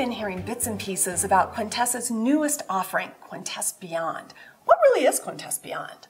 been hearing bits and pieces about Quintess's newest offering, Quintess Beyond. What really is Quintess Beyond?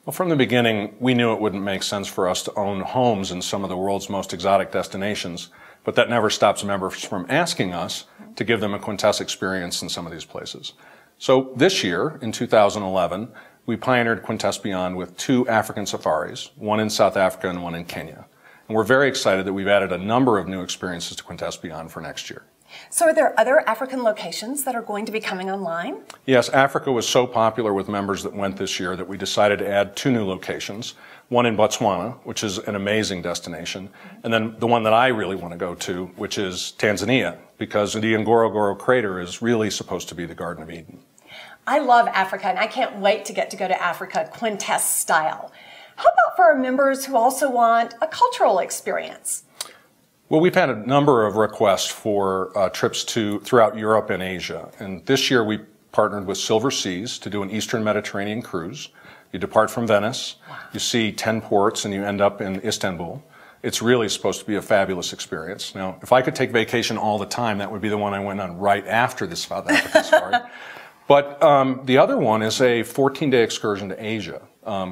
Well, from the beginning, we knew it wouldn't make sense for us to own homes in some of the world's most exotic destinations, but that never stops members from asking us to give them a Quintess experience in some of these places. So this year, in 2011, we pioneered Quintess Beyond with 2 African safaris, one in South Africa and one in Kenya. And we're very excited that we've added a number of new experiences to Quintess Beyond for next year. So are there other African locations that are going to be coming online? Yes, Africa was so popular with members that went this year that we decided to add 2 new locations. One in Botswana, which is an amazing destination, and then the one that I really want to go to, which is Tanzania, because the Ngorongoro crater is really supposed to be the Garden of Eden. I love Africa, and I can't wait to get to go to Africa Quintess style. How about for our members who also want a cultural experience? Well, we've had a number of requests for trips throughout Europe and Asia. And this year we partnered with Silver Seas to do an Eastern Mediterranean cruise. You depart from Venice, you see 10 ports, and you end up in Istanbul. It's really supposed to be a fabulous experience. Now, if I could take vacation all the time, that would be the one I went on right after the South African safari. But the other one is a 14-day excursion to Asia,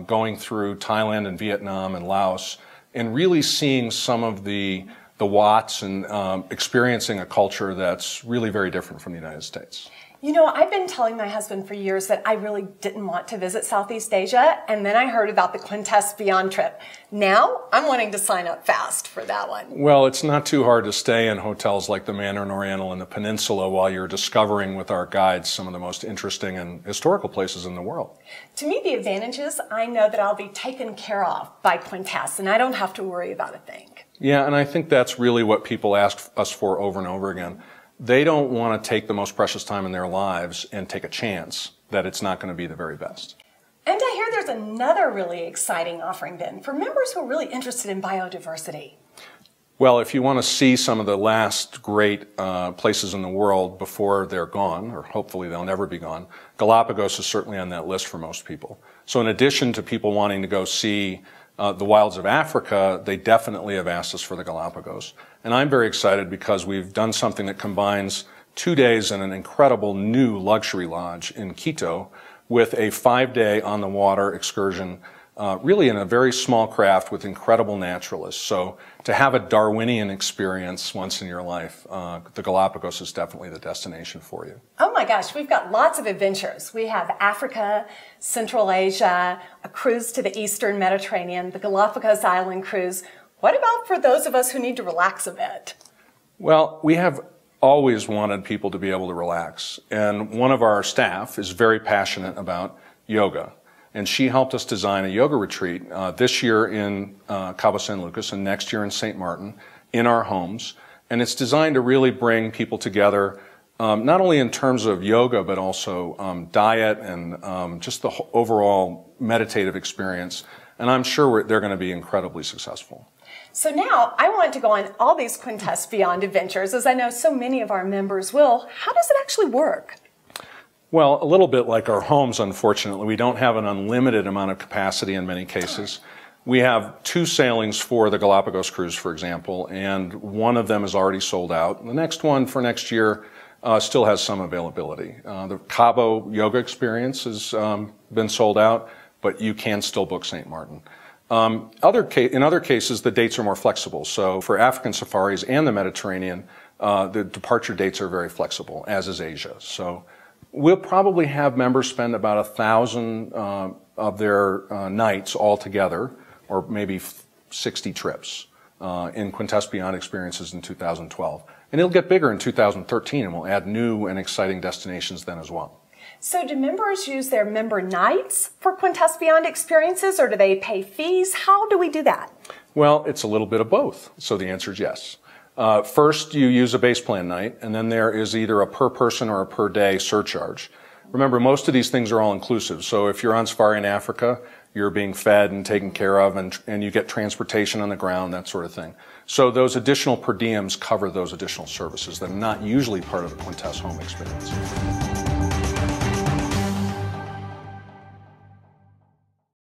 going through Thailand and Vietnam and Laos, and really seeing some of the Watts and experiencing a culture that's really very different from the United States. You know, I've been telling my husband for years that I really didn't want to visit Southeast Asia, and then I heard about the Quintess Beyond trip. Now, I'm wanting to sign up fast for that one. Well, it's not too hard to stay in hotels like the Mandarin Oriental and the Peninsula while you're discovering with our guides some of the most interesting and historical places in the world. To me, the advantage is I know that I'll be taken care of by Quintess, and I don't have to worry about a thing. Yeah, and I think that's really what people ask us for over and over again. They don't want to take the most precious time in their lives and take a chance that it's not going to be the very best. And I hear there's another really exciting offering, Ben, for members who are really interested in biodiversity. Well, if you want to see some of the last great places in the world before they're gone, or hopefully they'll never be gone, Galapagos is certainly on that list for most people. So in addition to people wanting to go see the wilds of Africa, they definitely have asked us for the Galapagos. And I'm very excited because we've done something that combines 2 days in an incredible new luxury lodge in Quito with a 5-day on-the-water excursion, really in a very small craft with incredible naturalists. So to have a Darwinian experience once in your life, the Galapagos is definitely the destination for you. Oh my gosh, we've got lots of adventures. We have Africa, Central Asia, a cruise to the Eastern Mediterranean, the Galapagos Island cruise. What about for those of us who need to relax a bit? Well, we have always wanted people to be able to relax. And one of our staff is very passionate about yoga. And she helped us design a yoga retreat this year in Cabo San Lucas and next year in St. Martin in our homes. And it's designed to really bring people together, not only in terms of yoga, but also diet and just the overall meditative experience. And I'm sure they're going to be incredibly successful. So now I want to go on all these Quintess Beyond adventures, as I know so many of our members will. How does it actually work? Well, a little bit like our homes, unfortunately. We don't have an unlimited amount of capacity in many cases. We have 2 sailings for the Galapagos cruise, for example, and one of them is already sold out. The next one for next year still has some availability. The Cabo yoga experience has been sold out, but you can still book St. Martin. In other cases, the dates are more flexible. So for African safaris and the Mediterranean, the departure dates are very flexible, as is Asia. So we'll probably have members spend about 1,000 of their nights all together, or maybe 60 trips in Quintess Beyond experiences in 2012. And it'll get bigger in 2013, and we'll add new and exciting destinations then as well. So do members use their member nights for Quintess Beyond experiences, or do they pay fees? How do we do that? Well, it's a little bit of both. So the answer is yes. First, you use a base plan night, and then there is either a per person or a per day surcharge. Remember, most of these things are all inclusive. So if you're on safari in Africa, you're being fed and taken care of, and you get transportation on the ground, that sort of thing. So those additional per diems cover those additional services that are not usually part of the Quintess home experience.